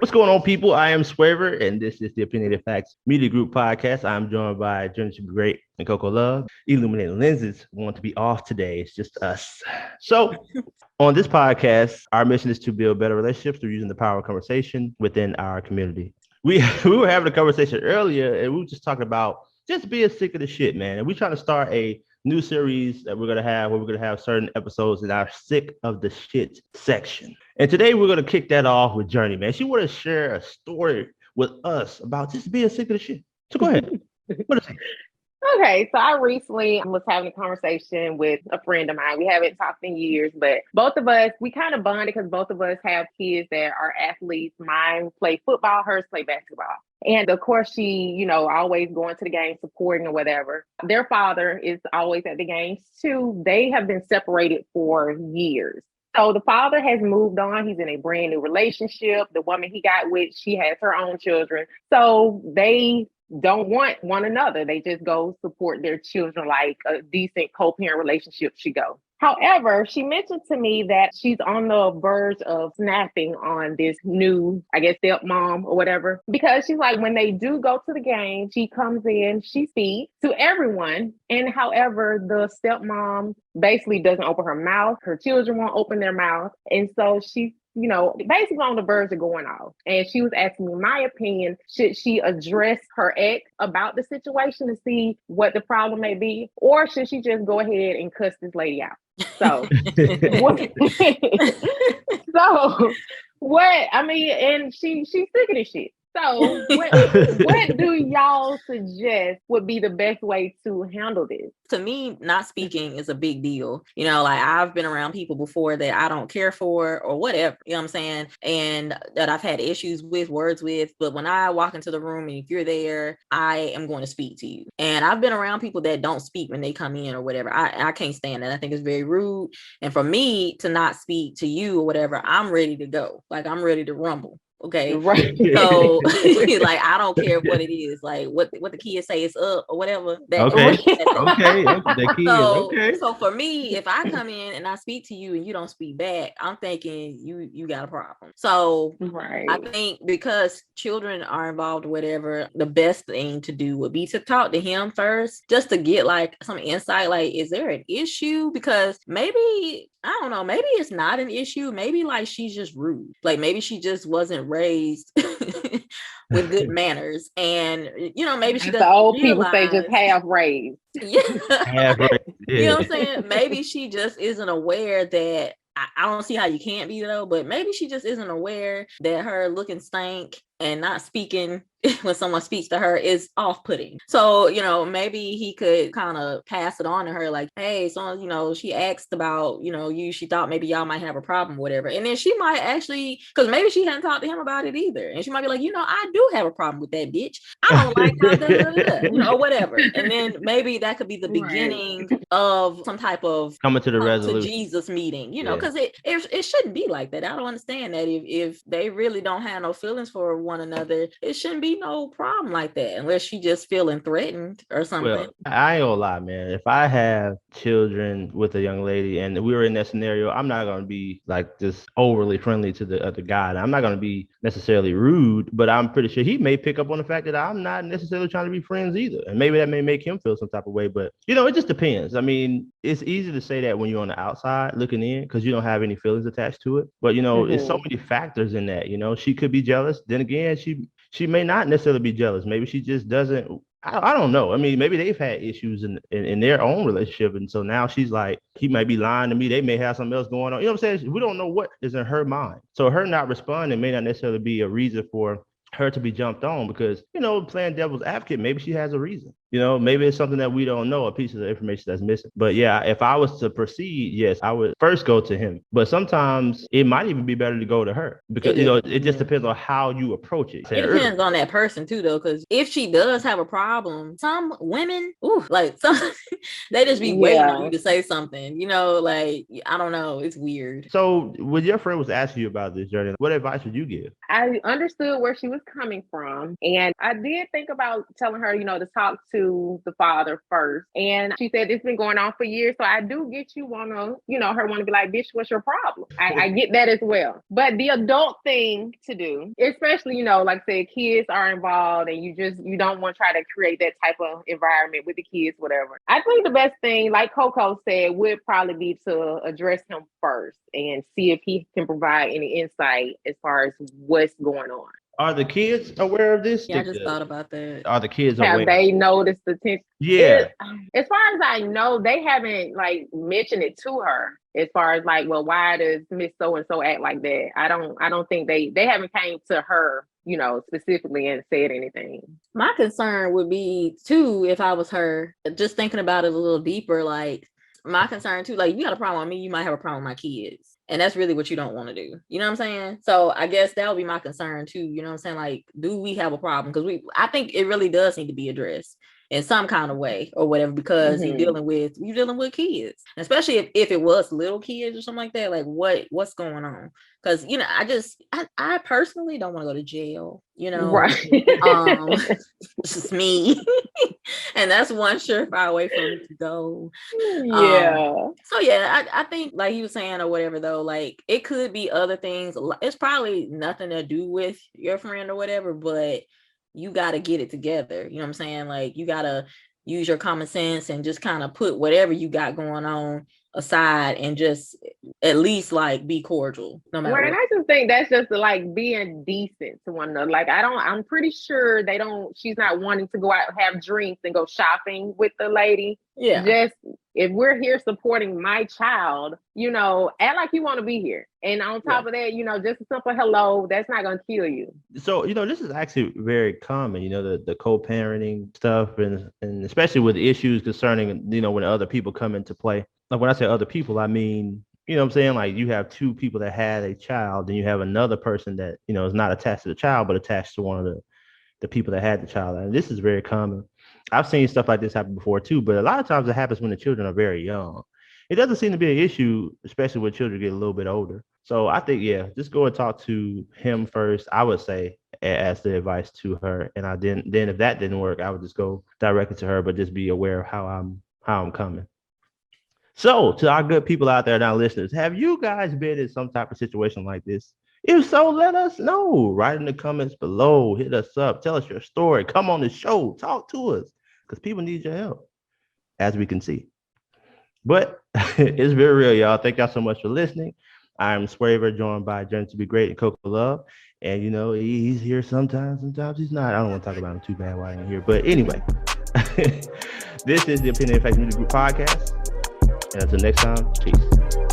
What's going on, people? I am Swaver, and this is the Opinionated Facts Media Group podcast. I'm joined by Journey Great and Coco Love. Illuminated Lenses want to be off today. It's just us. So, on this podcast, our mission is to build better relationships through using the power of conversation within our community. We were having a conversation earlier, and we were just talking about just being sick of the shit, man. And we're trying to start a new series that we're going to have where we're going to have certain episodes in our sick of the shit section. And today we're going to kick that off with Journey, man. She want to share a story with us about just being sick of the shit. So go ahead. What is it? Okay, so I recently was having a conversation with a friend of mine. We haven't talked in years, but both of us, we kind of bonded because both of us have kids that are athletes. Mine play football, hers play basketball. And of course, she, always going to the game, supporting or whatever. Their father is always at the games too. They have been separated for years. So the father has moved on. He's in a brand new relationship. The woman he got with, she has her own children. So they don't want one another. They just go support their children like a decent co-parent relationship should go. However, she mentioned to me that she's on the verge of snapping on this new, stepmom or whatever, because she's like, when they do go to the game, she comes in, she speaks to everyone. And however, the stepmom basically doesn't open her mouth. Her children won't open their mouth. And so she's basically on the verge of going off. And she was asking me my opinion. Should she address her ex about the situation to see what the problem may be? Or should she just go ahead and cuss this lady out? So, and she's sick of this shit. So what do y'all suggest would be the best way to handle this? To me, not speaking is a big deal. I've been around people before that I don't care for or whatever, you know what I'm saying? And that I've had issues with, words with. But when I walk into the room and if you're there, I am going to speak to you. And I've been around people that don't speak when they come in or whatever. I can't stand that. I think it's very rude. And for me to not speak to you or whatever, I'm ready to go. Like, I'm ready to rumble. Okay. Right. So I don't care what it is, like what the kids say is up or whatever. So for me, if I come in and I speak to you and you don't speak back, I'm thinking you got a problem. So right. I think because children are involved or whatever, the best thing to do would be to talk to him first, just to get like some insight. Like, is there an issue? Because maybe, I don't know, maybe it's not an issue. Maybe like she's just rude. Like maybe she just wasn't raised with good manners. And, maybe she doesn't. The old people say just half raised. Yeah. Half raised. Yeah. You know what I'm saying? Maybe she just isn't aware that, I don't see how you can't be though, but maybe she just isn't aware that her looking stank and not speaking when someone speaks to her is off-putting. So, maybe he could kind of pass it on to her like, hey, so, she asked about, you, she thought maybe y'all might have a problem, whatever. And then she might actually, because maybe she hadn't talked to him about it either. And she might be like, I do have a problem with that bitch. I don't like how or whatever. And then maybe that could be the beginning of some type of coming to the resolution to Jesus meeting, because it shouldn't be like that. I don't understand that if they really don't have no feelings for one another, it shouldn't be no problem like that unless she just feeling threatened or something. Well, I ain't gonna lie, man. If I have children with a young lady and we were in that scenario, I'm not gonna be like just overly friendly to the other guy. I'm not gonna be necessarily rude, but I'm pretty sure he may pick up on the fact that I'm not necessarily trying to be friends either, and maybe that may make him feel some type of way. But it just depends. I mean, it's easy to say that when you're on the outside looking in because you don't have any feelings attached to it. But it's so many factors in that. She could be jealous. Then again, she may not necessarily be jealous. Maybe she just doesn't. I don't know. I mean, maybe they've had issues in their own relationship. And so now she's like, he might be lying to me. They may have something else going on. You know what I'm saying? We don't know what is in her mind. So her not responding may not necessarily be a reason for her to be jumped on because, playing devil's advocate, maybe she has a reason. Maybe it's something that we don't know, a piece of the information that's missing. But yeah, if I was to proceed, yes, I would first go to him. But sometimes it might even be better to go to her because, it just depends on how you approach it. It depends on that person too, though, because if she does have a problem, some women, they just be waiting on you to say something, I don't know. It's weird. So when your friend was asking you about this, Jordan, what advice would you give? I understood where she was coming from. And I did think about telling her, to talk to to the father first. And she said it's been going on for years. So I do get you her want to be like, bitch, what's your problem? I get that as well. But the adult thing to do, especially, like I said, kids are involved and you don't want to try to create that type of environment with the kids, whatever. I think the best thing, like Coco said, would probably be to address him first and see if he can provide any insight as far as what's going on. Are the kids aware of this? Yeah, I just thought about that. Are the kids aware? Have they noticed the tension? Yeah. As far as I know, they haven't mentioned it to her. As far as well, why does Miss So and So act like that? I don't think they haven't came to her, specifically and said anything. My concern would be too, if I was her, just thinking about it a little deeper, my concern too, you got a problem with me, you might have a problem with my kids. And that's really what you don't want to do. You know what I'm saying? So I guess that would be my concern too. You know what I'm saying? Do we have a problem? Because I think it really does need to be addressed in some kind of way or whatever, because you're dealing with kids, and especially if it was little kids or something like that. What's going on? Because I personally don't want to go to jail. Right? It's just me, and that's one surefire way for me to go. Yeah. So yeah, I think like he was saying or whatever though, it could be other things. It's probably nothing to do with your friend or whatever, but you got to get it together. You know what I'm saying? You got to use your common sense and just kind of put whatever you got going on aside and just at least be cordial. No matter what. And I just think that's just being decent to one another. I'm pretty sure she's not wanting to go out and have drinks and go shopping with the lady. Yeah. Just if we're here supporting my child, act like you want to be here. And on top of that, just a simple hello, that's not going to kill you. So, this is actually very common, the co-parenting stuff and especially with issues concerning, when other people come into play. When I say other people, I mean, you know what I'm saying? You have two people that had a child, and you have another person that, is not attached to the child, but attached to one of the people that had the child. And this is very common. I've seen stuff like this happen before too, but a lot of times it happens when the children are very young. It doesn't seem to be an issue, especially when children get a little bit older. So I think, just go and talk to him first, I would say, as the advice to her. And then if that didn't work, I would just go directly to her, but just be aware of how I'm coming. So to our good people out there now, listeners, have you guys been in some type of situation like this? If so, let us know. Write in the comments below. Hit us up. Tell us your story. Come on the show. Talk to us, because people need your help, as we can see. But it's very real, y'all. Thank y'all so much for listening. I'm Swaver, joined by Journey to Be Great and Coco Love. And, he's here sometimes he's not. I don't want to talk about him too bad while I'm here. But anyway, this is the Opinionated Factsmgr Group podcast. And until next time, peace.